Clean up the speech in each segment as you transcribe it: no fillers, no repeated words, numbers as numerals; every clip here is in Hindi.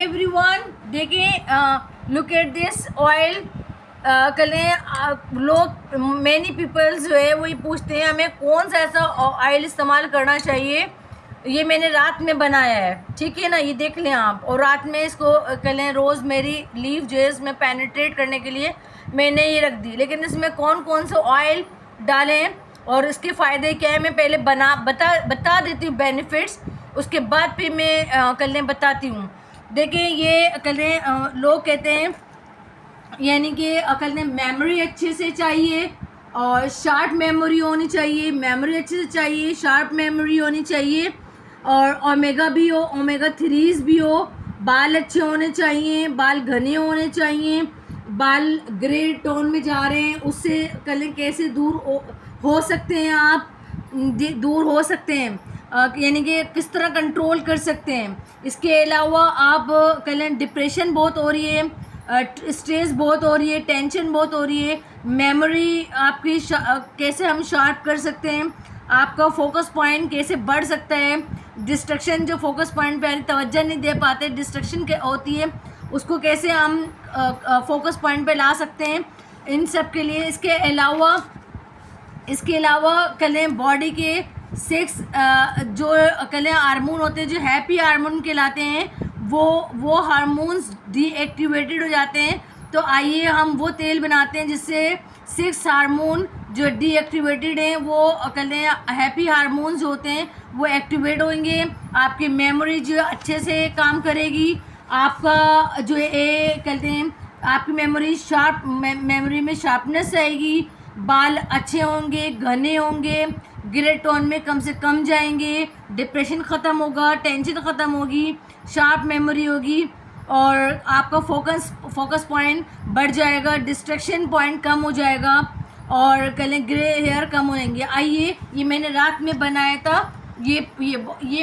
एवरीवन देखिए, लुक एट दिस ऑयल। कल लोग मैनी पीपल्स जो है वो ये पूछते हैं हमें कौन सा ऐसा ऑयल इस्तेमाल करना चाहिए। ये मैंने रात में बनाया है, ठीक है ना, ये देख लें आप। और रात में इसको कलें रोज़ मेरी लीव जो है इसमें पेनिट्रेट करने के लिए मैंने ये रख दी। लेकिन इसमें कौन कौन सा ऑयल डालें और इसके फ़ायदे क्या है मैं पहले बता देती हूँ बेनिफिट्स, उसके बाद फिर मैं कलें बताती हूँ। देखिए ये कलें लोग कहते हैं यानी कि अकल ने मेमोरी अच्छे से चाहिए और शार्प मेमोरी होनी चाहिए, मेमोरी अच्छे से चाहिए, शार्प मेमोरी होनी चाहिए और ओमेगा भी हो, ओमेगा 3s भी हो, बाल अच्छे होने चाहिए, बाल घने होने चाहिए, बाल ग्रे टोन में जा रहे हैं उससे कल कैसे दूर हो सकते हैं आप, दूर हो सकते हैं, यानी कि किस तरह कंट्रोल कर सकते हैं। इसके अलावा आप कल डिप्रेशन बहुत हो रही है, स्ट्रेस बहुत हो रही है, टेंशन बहुत हो रही है, मेमोरी आपकी कैसे हम शार्प कर सकते हैं, आपका फोकस पॉइंट कैसे बढ़ सकता है, डिस्ट्रक्शन जो फोकस पॉइंट पे तवज्जो नहीं दे पाते, डिस्ट्रक्शन होती है, उसको कैसे हम फोकस पॉइंट पे ला सकते हैं, इन सब के लिए। इसके अलावा कलें बॉडी के 6 जो कलें हार्मोन होते हैं जो हैप्पी हार्मोन कहलाते हैं, वो हार्मोन्स डीएक्टिवेटेड हो जाते हैं। तो आइए हम वो तेल बनाते हैं जिससे 6 हार्मोन जो डीएक्टिवेटेड हैं वो कलें हैप्पी हार्मोन्स होते हैं वो एक्टिवेट होंगे, आपकी मेमोरी जो अच्छे से काम करेगी, आपका जो है कहते हैं आपकी मेमोरी में शार्पनेस आएगी, बाल अच्छे होंगे, घने होंगे, ग्रे टोन में कम से कम जाएंगे, डिप्रेशन ख़त्म होगा, टेंशन ख़त्म होगी, शार्प मेमोरी होगी और आपका फोकस पॉइंट बढ़ जाएगा, डिस्ट्रैक्शन पॉइंट कम हो जाएगा और कलें ग्रे हेयर कम हो जाएंगे। आइए ये मैंने रात में बनाया था, ये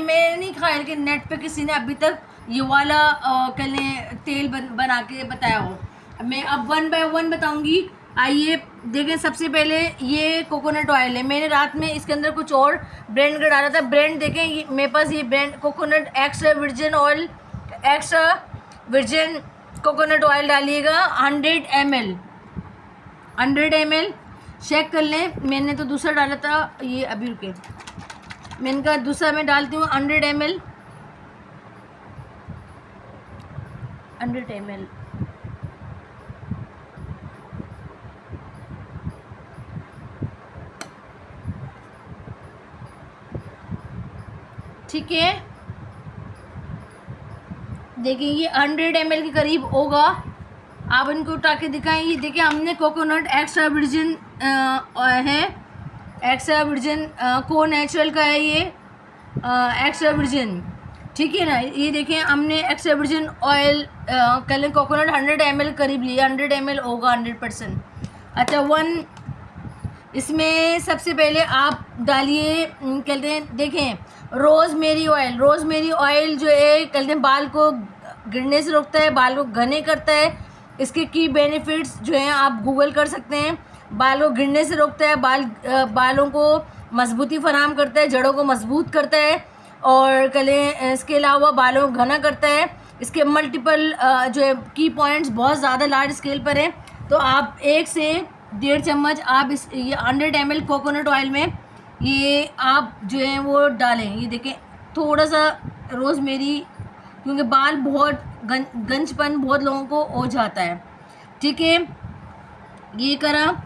मैंने नहीं खाया लेकिन नेट पे किसी ने अभी तक ये वाला कलें तेल बना के बताया हो। मैं अब 1 बाय 1 बताऊंगी। आइए देखें, सबसे पहले ये कोकोनट ऑयल है, मैंने रात में इसके अंदर कुछ और ब्रांड का डाला था। ब्रांड देखें, ये मेरे पास ये brand coconut extra virgin coconut oil डालिएगा 100 ml। चेक कर लें, मैंने तो दूसरा डाला था, ये अभी रुके, मैंने कहा दूसरा मैं डालती हूँ 100 ml। ठीक है, देखिए ये 100 ml के करीब होगा। आप इनको उठा के दिखाएं, ये देखिए हमने कोकोनट एक्स्ट्रा वर्जिन है, एक्स्ट्रा वर्जिन को नेचुरल का है ये एक्स्ट्रा वर्जिन, ठीक है ना। ये देखें हमने एक्स्ट्रा वर्जिन ऑयल कल कोकोनट 100 ml करीब लिया, 100 ml होगा 100%। अच्छा, 1 इसमें सबसे पहले आप डालिए कहते हैं, देखें रोज़मेरी ऑयल जो है कहते हैं बाल को गिरने से रोकता है, बाल को घने करता है। इसके की बेनिफिट्स जो हैं आप गूगल कर सकते हैं। बाल को गिरने से रोकता है, बालों को मजबूती फराहम करता है, जड़ों को मजबूत करता है और कलें इसके अलावा बालों को घना करता है। इसके मल्टीपल जो है की पॉइंट्स बहुत ज़्यादा लार्ज स्केल पर हैं। तो आप 1 से 1.5 चम्मच आप ये 100 ml कोकोनट ऑयल में ये आप जो है वो डालें। ये देखें थोड़ा सा रोज़मेरी, क्योंकि बाल बहुत गंजपन बहुत लोगों को हो जाता है, ठीक है, ये करा।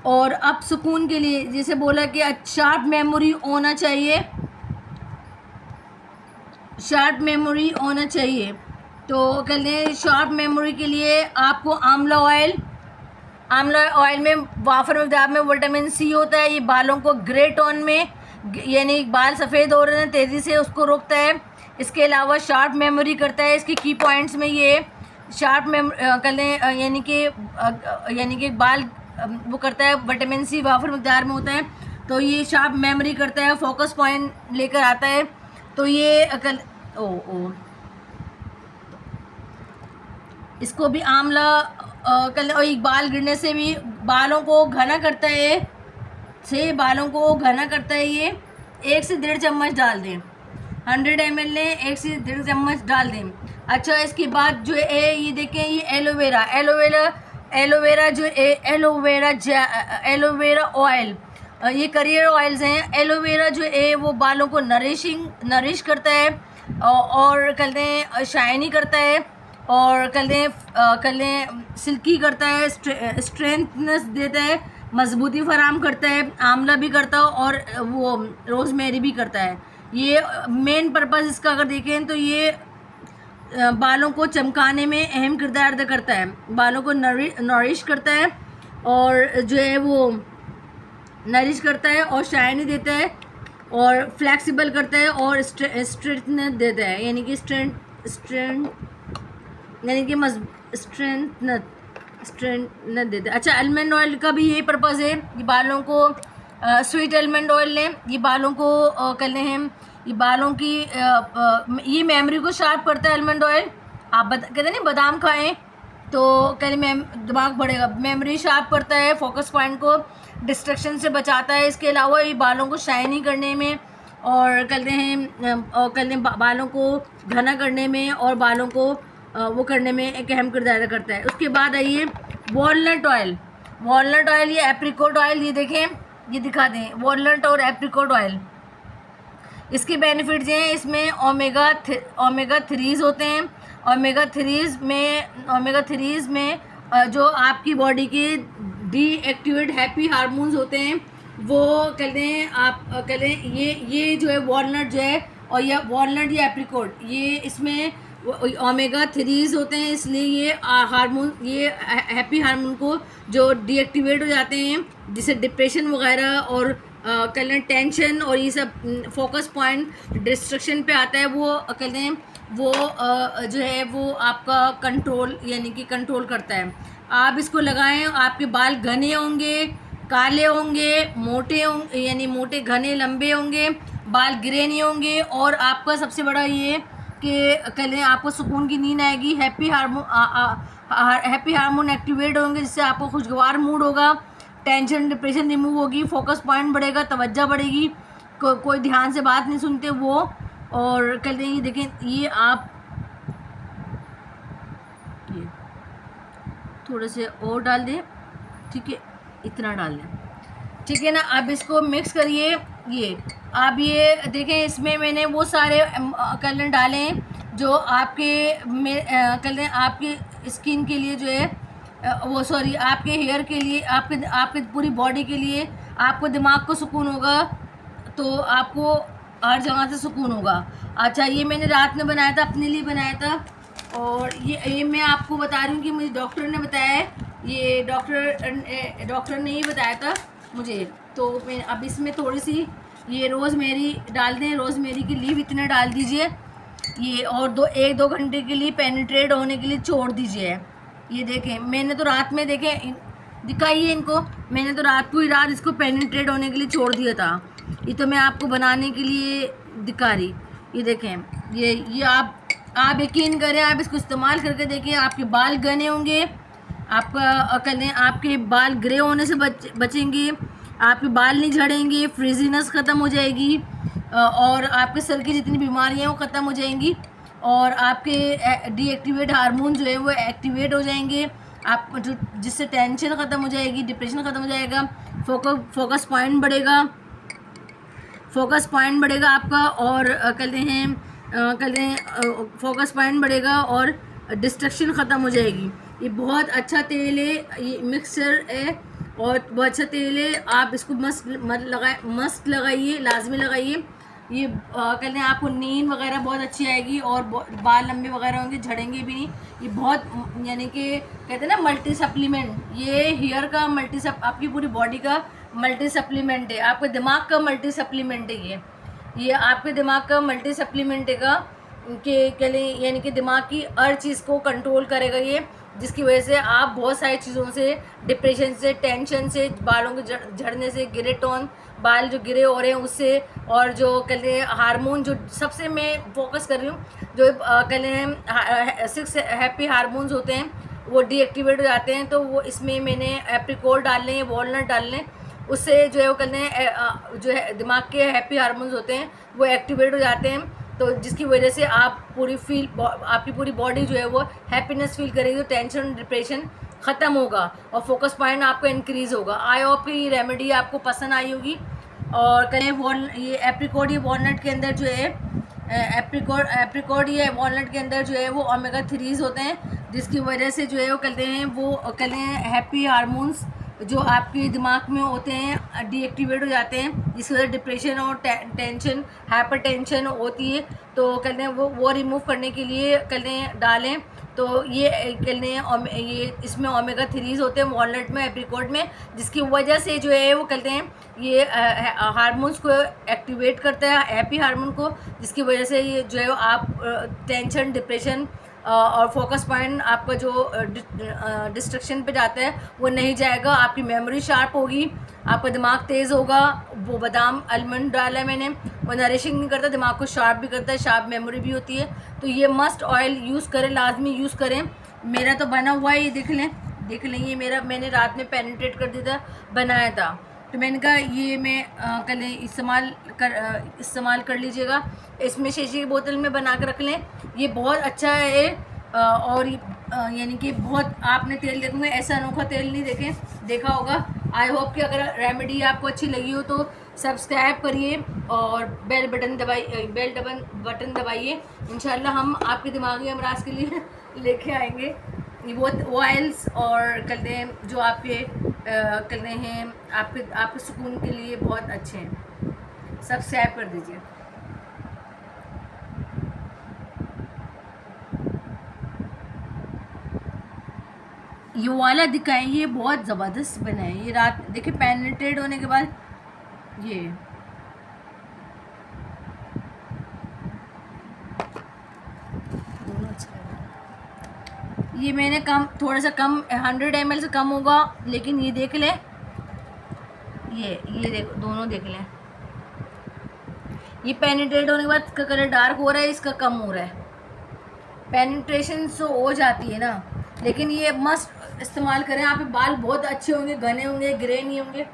और अब सुकून के लिए जैसे बोला कि शार्प मेमोरी होना चाहिए, शार्प मेमोरी होना चाहिए। तो कहते शार्प मेमोरी के लिए आपको आंवला ऑयल में वाफर मकदार में विटामिन सी होता है। ये बालों को ग्रे टोन में, यानी बाल सफ़ेद हो रहे हैं तेज़ी से, उसको रोकता है। इसके अलावा शार्प मेमोरी करता है। इसकी की पॉइंट्स में ये शार्प करें यानी कि बाल वो करता है, विटामिन सी वाफर मकदार में होता है तो ये शार्प मेमोरी करता है, फोकस पॉइंट लेकर आता है। तो ये इसको भी आंवला और एक बाल गिरने से भी बालों को घना करता है, बालों को घना करता है। ये 1 से 1.5 चम्मच डाल दें, 100 ml लें, 1 से 1.5 चम्मच डाल दें। अच्छा, इसके बाद जो है ये देखें, ये एलोवेरा एलोवेरा एलोवेरा जो एलोवेरा ऑयल, ये करियर ऑयल्स हैं। एलोवेरा जो है वो बालों को नरिश करता है और कहते हैं शाइनी करता है, और कहते हैं सिल्की करता है, स्ट्रेंथनेस देता है, मजबूती फराम करता है। आंवला भी करता है और वो रोज़मेरी भी करता है। ये मेन पर्पज़ इसका अगर देखें तो ये बालों को चमकाने में अहम किरदार अदा करता है। बालों को नरिश करता है और जो है वो नरिश करता है और शाइनी देता है और फ्लेक्सिबल करता है और स्ट्रेंथनेस देता है, यानी कि स्ट्रेंथनेस देता है। अच्छा, आलमंड ऑयल का भी यही पर्पज़ है। ये बालों को स्वीट आलमंड ऑयल लें, ये बालों को कर लें हम, ये बालों की ये मेमोरी को शार्प करता है आलमंड ऑयल। आप कहते हैं ना बादाम खाएं तो कहते दिमाग बढ़ेगा। मेमोरी शार्प करता है, फोकस पॉइंट को डिस्ट्रक्शन से बचाता है। इसके अलावा ये बालों को शाइनी करने में और कहते हैं बालों को घना करने में और बालों को वो करने में एक अहम किरदार अदा करता है। उसके बाद आइए वॉलनट ऑयल, ये एप्रिकॉट ऑयल, ये देखें, ये दिखा दें, वॉलनट और एप्रिकॉट ऑयल। इसके बेनिफिट्स हैं, इसमें ओमेगा थ्रीज़ होते हैं। ओमेगा थ्रीज़ में जो आपकी बॉडी के डीएक्टिवेट हैप्पी हार्मोन्स होते हैं वो कहते हैं, आप कहते हैं ये जो है वॉलनट जो है, और यह वॉलनट या एप्रिकॉट, ये इसमें ओमेगा थ्रीज़ होते हैं, इसलिए ये हार्मोन, ये हैप्पी हार्मोन को जो डीएक्टिवेट हो जाते हैं, जिससे डिप्रेशन वगैरह और कहते हैं टेंशन और ये सब फोकस पॉइंट डिस्ट्रक्शन पे आता है, वो कहते हैं वो जो है वो आपका कंट्रोल, यानी कि कंट्रोल करता है। आप इसको लगाएं, आपके बाल घने होंगे, काले होंगे, मोटे होंगे, यानी मोटे घने लंबे होंगे, बाल गिरे नहीं होंगे, और आपका सबसे बड़ा ये कि कहते हैं आपको सुकून की नींद आएगी। हैप्पी हार्मोन एक्टिवेट होंगे, जिससे आपको खुशगवार मूड होगा, टेंशन डिप्रेशन रिमूव होगी, फोकस पॉइंट बढ़ेगा, तवज्जो बढ़ेगी, कोई ध्यान से बात नहीं सुनते वो। और कहते हैं ये देखें, ये आप ये थोड़े से और डाल दें, ठीक है, इतना डाल दें, ठीक है ना। अब इसको मिक्स करिए। ये आप ये देखें, इसमें मैंने वो सारे कलर डाले हैं जो आपके कलर आपके स्किन के लिए जो है वो सॉरी आपके हेयर के लिए, आपके पूरी बॉडी के लिए, आपको दिमाग को सुकून होगा तो आपको हर जगह से सुकून होगा। अच्छा, ये मैंने रात में बनाया था, अपने लिए बनाया था, और ये मैं आपको बता रही हूँ कि मुझे डॉक्टर ने बताया है, ये डॉक्टर ने ही बताया था मुझे। तो मैं अब इसमें थोड़ी सी ये रोज़मेरी डाल दें, रोज़मेरी की लीव इतने डाल दीजिए ये, और 1-2 घंटे के लिए पेनिट्रेट होने के लिए छोड़ दीजिए। ये देखें, मैंने तो रात में देखें, दिखाइए इनको, मैंने तो रात इसको पेनिट्रेट होने के लिए छोड़ दिया था। ये तो मैं आपको बनाने के लिए दिखा रही। ये देखें, ये आप यकीन करें, आप इसको इस्तेमाल करके देखें, आपके बाल घने होंगे, आपका कहते हैं आपके बाल ग्रे होने से बचेंगे, आपके बाल नहीं झड़ेंगे, फ्रीजीनेस ख़त्म हो जाएगी, और आपके सर की जितनी बीमारियां हैं वो ख़त्म हो जाएंगी, और आपके डीएक्टिवेट हार्मोन जो है वो एक्टिवेट हो जाएंगे, आप जो जिससे टेंशन ख़त्म हो जाएगी, डिप्रेशन ख़त्म हो जाएगा, फोकस पॉइंट बढ़ेगा आपका, और कहते हैं फोकस पॉइंट बढ़ेगा और डिस्ट्रक्शन ख़त्म हो जाएगी। ये बहुत अच्छा तेल है, ये मिक्सचर है और बहुत अच्छा तेल है। आप इसको मस्त लगाइए, लाजमी लगाइए। ये कहते हैं आपको नींद वगैरह बहुत अच्छी आएगी और बाल लंबे वगैरह होंगे, झड़ेंगे भी नहीं। ये बहुत, यानी कि कहते हैं ना मल्टी सप्लीमेंट, ये हेयर का आपकी पूरी बॉडी का मल्टी सप्लीमेंट है, आपके दिमाग का मल्टी सप्लीमेंट है। ये आपके दिमाग का मल्टी सप्लीमेंट है कि यानी कि दिमाग की हर चीज़ को कंट्रोल करेगा ये, जिसकी वजह से आप बहुत सारी चीज़ों से, डिप्रेशन से, टेंशन से, बालों के झड़ने से, गिरे टोन बाल जो गिरे हो रहे हैं उससे, और जो कहते हैं हार्मोन, जो सबसे मैं फोकस कर रही हूँ, जो कहते हैं 6 हैप्पी हार्मोन्स होते हैं वो डीएक्टिवेट हो जाते हैं। तो वो इसमें मैंने एप्रिकॉट डालने हैं, वॉलनट डालने, उससे जो है वो कहते हैं जो है दिमाग के हैप्पी हार्मोन्स होते हैं वो एक्टिवेट हो जाते हैं। तो जिसकी वजह से आप आपकी पूरी बॉडी जो है वो हैप्पीनेस फील करेगी, तो टेंशन डिप्रेशन ख़त्म होगा और फोकस पॉइंट आपका इंक्रीज़ होगा। आई होप कि ये रेमेडी आपको पसंद आई होगी। और कहें ये एप्रिकॉट, ये वॉलनट के अंदर जो है एप्रिकॉट ये वॉलनट के अंदर जो है वो ओमेगा 3 होते हैं, जिसकी वजह से जो है वो कहते हैं हैप्पी हार्मोन्स जो आपके दिमाग में होते हैं डीएक्टिवेट हो जाते हैं, जिसकी वजह से डिप्रेशन और टेंशन हाइपरटेंशन होती है। तो कहते हैं वो रिमूव करने के लिए कहते हैं डालें। तो ये कहते हैं ये इसमें ओमेगा 3 होते हैं वॉलनट में, एप्रिकॉट में, जिसकी वजह से जो है वो कहते हैं ये हार्मोन्स को एक्टिवेट करता है, हैप्पी हार्मोन को, जिसकी वजह से ये जो है आप टेंशन डिप्रेशन और फोकस पॉइंट आपका जो डिस्ट्रक्शन पे जाता है वो नहीं जाएगा। आपकी मेमोरी शार्प होगी, आपका दिमाग तेज़ होगा। वो बादाम आलमंड डाला है मैंने, वो नरिशिंग नहीं करता, दिमाग को शार्प भी करता है, शार्प मेमोरी भी होती है। तो ये मस्ट ऑयल यूज़ करें, लाजमी यूज़ करें। मेरा तो बना हुआ है, ये देख लें ये मेरा मैंने रात में पेनिट्रेट कर दिया था, बनाया था। तो मैंने कहा ये मैं कल इस्तेमाल कर लीजिएगा। इसमें शीशे की बोतल में बना कर रख लें, ये बहुत अच्छा है। और यानी कि बहुत आपने तेल देखोगे ऐसा अनोखा तेल नहीं देखा होगा। आई होप कि अगर रेमेडी आपको अच्छी लगी हो तो सब्सक्राइब करिए और बेल बटन दबाइए। इंशाल्लाह हम आपके दिमागी अमराज के लिए लेके आएंगे वो ऑयल्स और कहते हैं जो आपके कहते हैं आपके सुकून के लिए बहुत अच्छे हैं। सब्सक्राइब कर दीजिए। ये वाला दिखाएं, ये बहुत ज़बरदस्त बना है। ये रात देखिए पेनिट्रेट होने के बाद ये दोनों अच्छा है। ये मैंने थोड़ा सा कम 100 ml से कम होगा, लेकिन ये देख लें, ये देखो दोनों देख लें। ये पेनिट्रेट होने के बाद इसका कलर डार्क हो रहा है, इसका कम हो रहा है। पेनिट्रेशन तो हो जाती है ना, लेकिन ये मस्ट इस्तेमाल करें। आपके बाल बहुत अच्छे होंगे, घने होंगे, ग्रे नहीं होंगे।